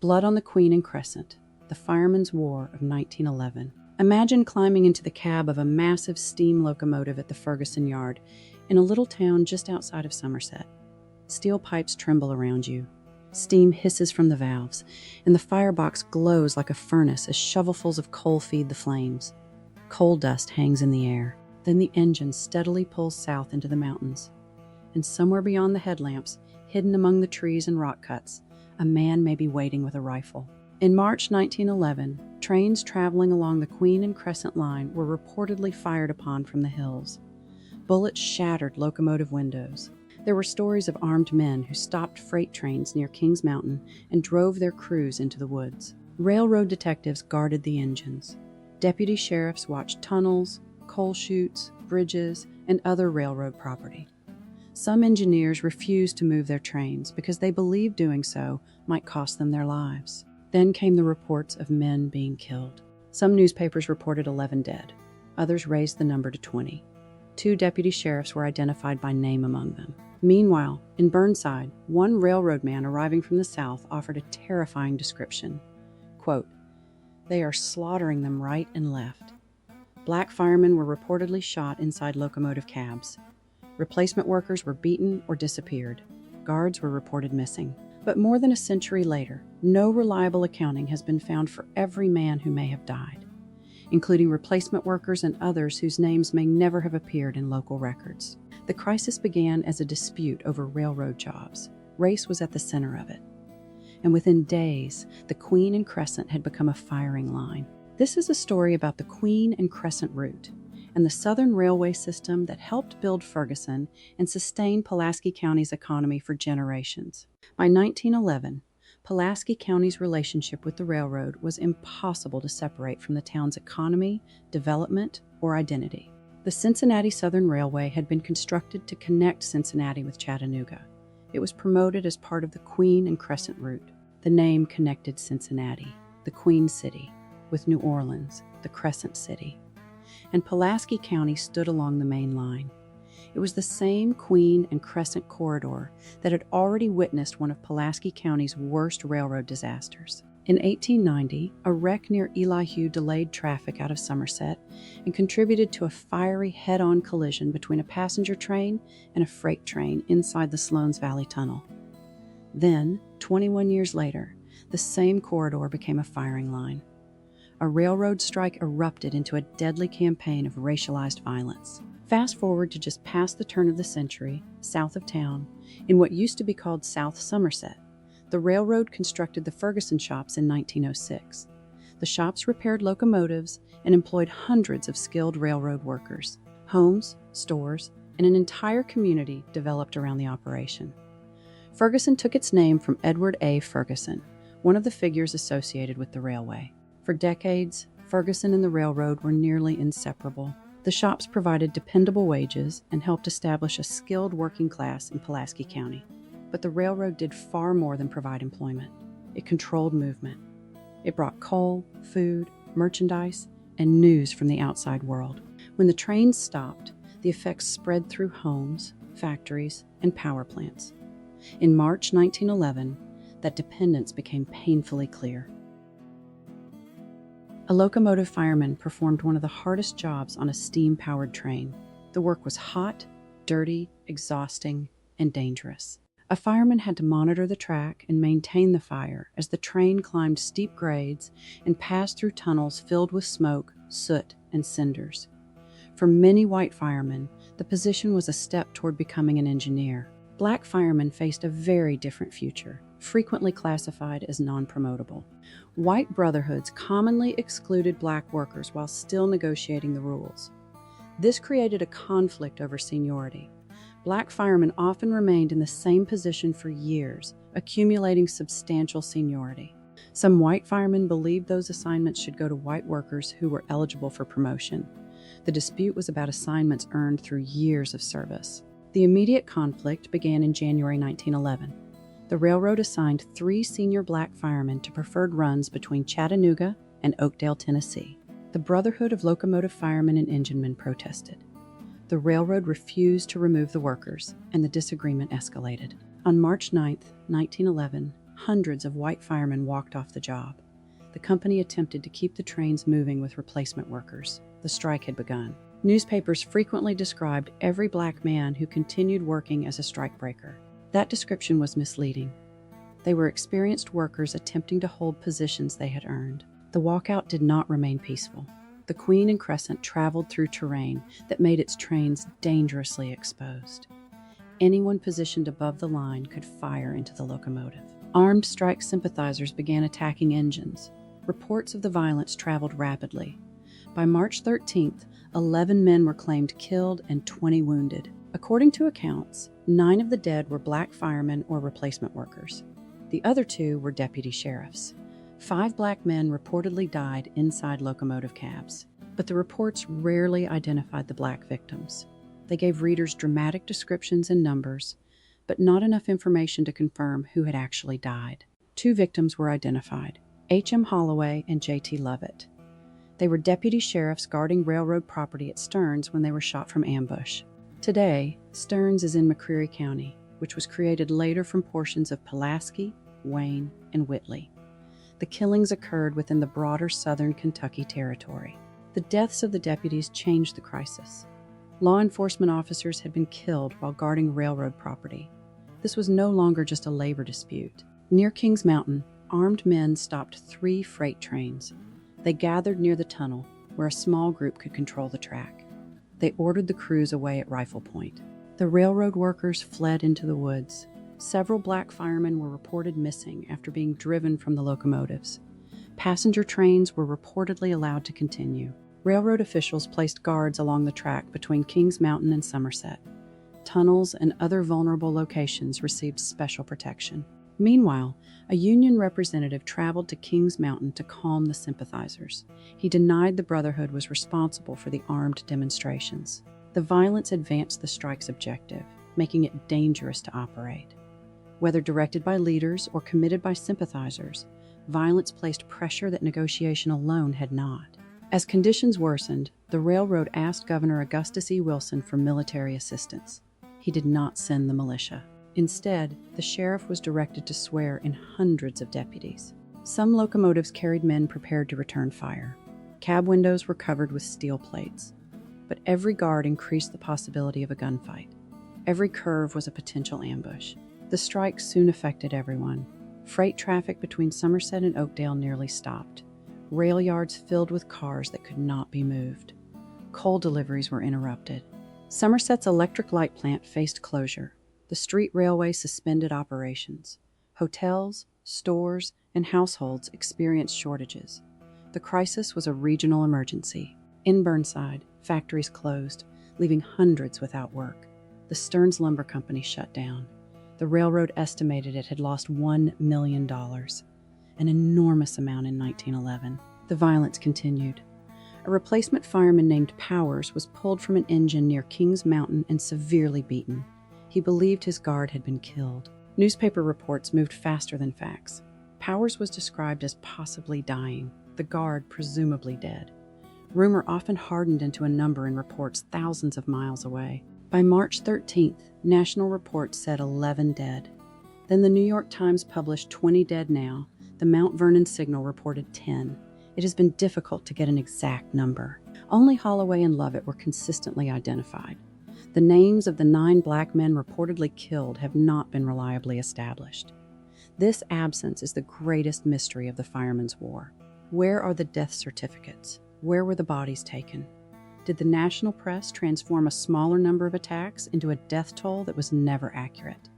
Blood on the Queen Crescent, the Firemen's War of 1911. Imagine climbing into the cab of a massive steam locomotive at the Ferguson yard in a little town just outside of Somerset. Steel pipes tremble around you. Steam hisses from the valves, and the firebox glows like a furnace as shovelfuls of coal feed the flames. Coal dust hangs in the air. Then the engine steadily pulls south into the mountains. And somewhere beyond the headlamps, hidden among the trees and rock cuts, a man may be waiting with a rifle. In March 1911, trains traveling along the Queen Crescent line were reportedly fired upon from the hills. Bullets shattered locomotive windows. There were stories of armed men who stopped freight trains near Kings Mountain and drove their crews into the woods. Railroad detectives guarded the engines. Deputy sheriffs watched tunnels, coal chutes, bridges, and other railroad property. Some engineers refused to move their trains because they believed doing so might cost them their lives. Then came the reports of men being killed. Some newspapers reported 11 dead. Others raised the number to 20. 2 deputy sheriffs were identified by name among them. Meanwhile, in Burnside, one railroad man arriving from the south offered a terrifying description. Quote, "They are slaughtering them right and left. Black firemen were reportedly shot inside locomotive cabs. Replacement workers were beaten or disappeared. Guards were reported missing." But more than a century later, no reliable accounting has been found for every man who may have died, including replacement workers and others whose names may never have appeared in local records. The crisis began as a dispute over railroad jobs. Race was at the center of it. And within days, the Queen Crescent had become a firing line. This is a story about the Queen Crescent route and the Southern railway system that helped build Ferguson and sustain Pulaski County's economy for generations. By 1911, Pulaski County's relationship with the railroad was impossible to separate from the town's economy, development, or identity. The Cincinnati Southern Railway had been constructed to connect Cincinnati with Chattanooga. It was promoted as part of the Queen Crescent route. The name connected Cincinnati, the Queen City, with New Orleans, the Crescent City. And Pulaski County stood along the main line. It was the same Queen Crescent corridor that had already witnessed one of Pulaski County's worst railroad disasters. In 1890, a wreck near Elihu delayed traffic out of Somerset and contributed to a fiery head-on collision between a passenger train and a freight train inside the Sloan's Valley Tunnel. Then, 21 years later, the same corridor became a firing line. A railroad strike erupted into a deadly campaign of racialized violence. Fast forward to just past the turn of the century, south of town, in what used to be called South Somerset, the railroad constructed the Ferguson Shops in 1906. The shops repaired locomotives and employed hundreds of skilled railroad workers. Homes, stores, and an entire community developed around the operation. Ferguson took its name from Edward A. Ferguson, one of the figures associated with the railway. For decades, Ferguson and the railroad were nearly inseparable. The shops provided dependable wages and helped establish a skilled working class in Pulaski County. But the railroad did far more than provide employment. It controlled movement. It brought coal, food, merchandise, and news from the outside world. When the trains stopped, the effects spread through homes, factories, and power plants. In March 1911, that dependence became painfully clear. A locomotive fireman performed one of the hardest jobs on a steam-powered train. The work was hot, dirty, exhausting, and dangerous. A fireman had to monitor the track and maintain the fire as the train climbed steep grades and passed through tunnels filled with smoke, soot, and cinders. For many white firemen, the position was a step toward becoming an engineer. Black firemen faced a very different future, frequently classified as non-promotable. White brotherhoods commonly excluded black workers while still negotiating the rules. This created a conflict over seniority. Black firemen often remained in the same position for years, accumulating substantial seniority. Some white firemen believed those assignments should go to white workers who were eligible for promotion. The dispute was about assignments earned through years of service. The immediate conflict began in January 1911. The railroad assigned 3 senior black firemen to preferred runs between Chattanooga and Oakdale, Tennessee. The Brotherhood of Locomotive Firemen and Enginemen protested. The railroad refused to remove the workers, and the disagreement escalated. On March 9, 1911, Hundreds of white firemen walked off the job. The company attempted to keep the trains moving with replacement workers. The strike had begun. Newspapers frequently described every black man who continued working as a strikebreaker. That description was misleading. They were experienced workers attempting to hold positions they had earned. The walkout did not remain peaceful. The Queen Crescent traveled through terrain that made its trains dangerously exposed. Anyone positioned above the line could fire into the locomotive. Armed strike sympathizers began attacking engines. Reports of the violence traveled rapidly. By March 13th, 11 men were claimed killed and 20 wounded. According to accounts, 9 of the dead were black firemen or replacement workers. The other 2 were deputy sheriffs. 5 black men reportedly died inside locomotive cabs, but the reports rarely identified the black victims. They gave readers dramatic descriptions and numbers, but not enough information to confirm who had actually died. 2 victims were identified, H.M. Holloway and J.T. Lovett. They were deputy sheriffs guarding railroad property at Stearns when they were shot from ambush. Today, Stearns is in McCreary County, which was created later from portions of Pulaski, Wayne, and Whitley. The killings occurred within the broader southern Kentucky territory. The deaths of the deputies changed the crisis. Law enforcement officers had been killed while guarding railroad property. This was no longer just a labor dispute. Near Kings Mountain, armed men stopped 3 freight trains. They gathered near the tunnel, where a small group could control the track. They ordered the crews away at rifle point. The railroad workers fled into the woods. Several black firemen were reported missing after being driven from the locomotives. Passenger trains were reportedly allowed to continue. Railroad officials placed guards along the track between Kings Mountain and Somerset. Tunnels and other vulnerable locations received special protection. Meanwhile, a Union representative traveled to Kings Mountain to calm the sympathizers. He denied the Brotherhood was responsible for the armed demonstrations. The violence advanced the strike's objective, making it dangerous to operate. Whether directed by leaders or committed by sympathizers, violence placed pressure that negotiation alone had not. As conditions worsened, the railroad asked Governor Augustus E. Wilson for military assistance. He did not send the militia. Instead, the sheriff was directed to swear in hundreds of deputies. Some locomotives carried men prepared to return fire. Cab windows were covered with steel plates. But every guard increased the possibility of a gunfight. Every curve was a potential ambush. The strike soon affected everyone. Freight traffic between Somerset and Oakdale nearly stopped. Rail yards filled with cars that could not be moved. Coal deliveries were interrupted. Somerset's electric light plant faced closure. The street railway suspended operations. Hotels, stores, and households experienced shortages. The crisis was a regional emergency. In Burnside, factories closed, leaving hundreds without work. The Stearns Lumber Company shut down. The railroad estimated it had lost $1 million, an enormous amount in 1911. The violence continued. A replacement fireman named Powers was pulled from an engine near Kings Mountain and severely beaten. He believed his guard had been killed. Newspaper reports moved faster than facts. Powers was described as possibly dying, the guard presumably dead. Rumor often hardened into a number in reports thousands of miles away. By March 13th, national reports said 11 dead. Then the New York Times published 20 dead now. The Mount Vernon Signal reported 10. It has been difficult to get an exact number. Only Holloway and Lovett were consistently identified. The names of the 9 black men reportedly killed have not been reliably established. This absence is the greatest mystery of the Firemen's War. Where are the death certificates? Where were the bodies taken? Did the national press transform a smaller number of attacks into a death toll that was never accurate?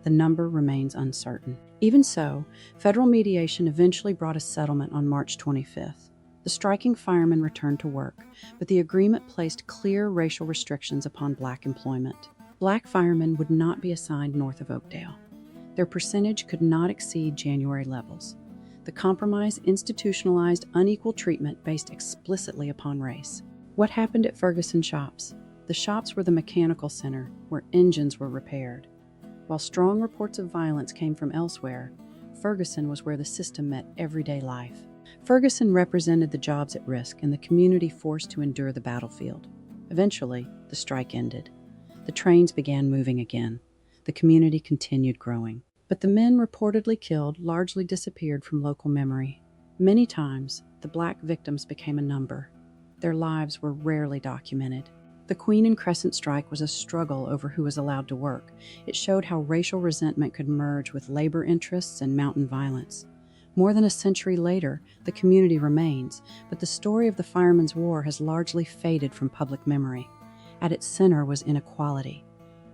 The number remains uncertain. Even so, federal mediation eventually brought a settlement on March 25th. The striking firemen returned to work, but the agreement placed clear racial restrictions upon black employment. Black firemen would not be assigned north of Oakdale. Their percentage could not exceed January levels. The compromise institutionalized unequal treatment based explicitly upon race. What happened at Ferguson Shops? The shops were the mechanical center, where engines were repaired. While strong reports of violence came from elsewhere, Ferguson was where the system met everyday life. Ferguson represented the jobs at risk and the community forced to endure the battlefield. Eventually, the strike ended. The trains began moving again. The community continued growing. But the men reportedly killed largely disappeared from local memory. Many times, the black victims became a number. Their lives were rarely documented. The Queen Crescent strike was a struggle over who was allowed to work. It showed how racial resentment could merge with labor interests and mountain violence. More than a century later, the community remains, but the story of the Firemen's War has largely faded from public memory. At its center was inequality.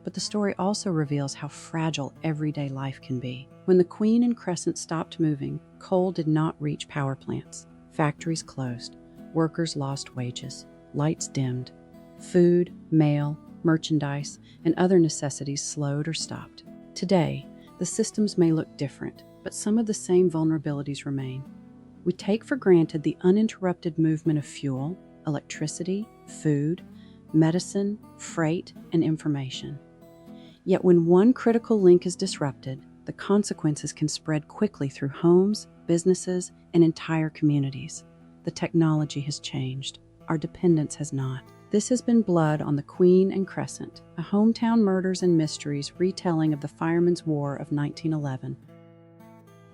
But the story also reveals how fragile everyday life can be. When the Queen Crescent stopped moving, coal did not reach power plants. Factories closed. Workers lost wages. Lights dimmed. Food, mail, merchandise, and other necessities slowed or stopped. Today, the systems may look different, but some of the same vulnerabilities remain. We take for granted the uninterrupted movement of fuel, electricity, food, medicine, freight, and information. Yet when one critical link is disrupted, the consequences can spread quickly through homes, businesses, and entire communities. The technology has changed. Our dependence has not. This has been Blood on the Queen Crescent, a hometown murders and mysteries retelling of the Firemen's War of 1911.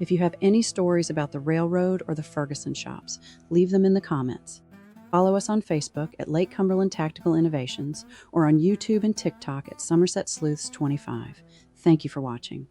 If you have any stories about the railroad or the Ferguson Shops, leave them in the comments. Follow us on Facebook at Lake Cumberland Tactical Innovations or on YouTube and TikTok at Somerset Sleuths 25. Thank you for watching.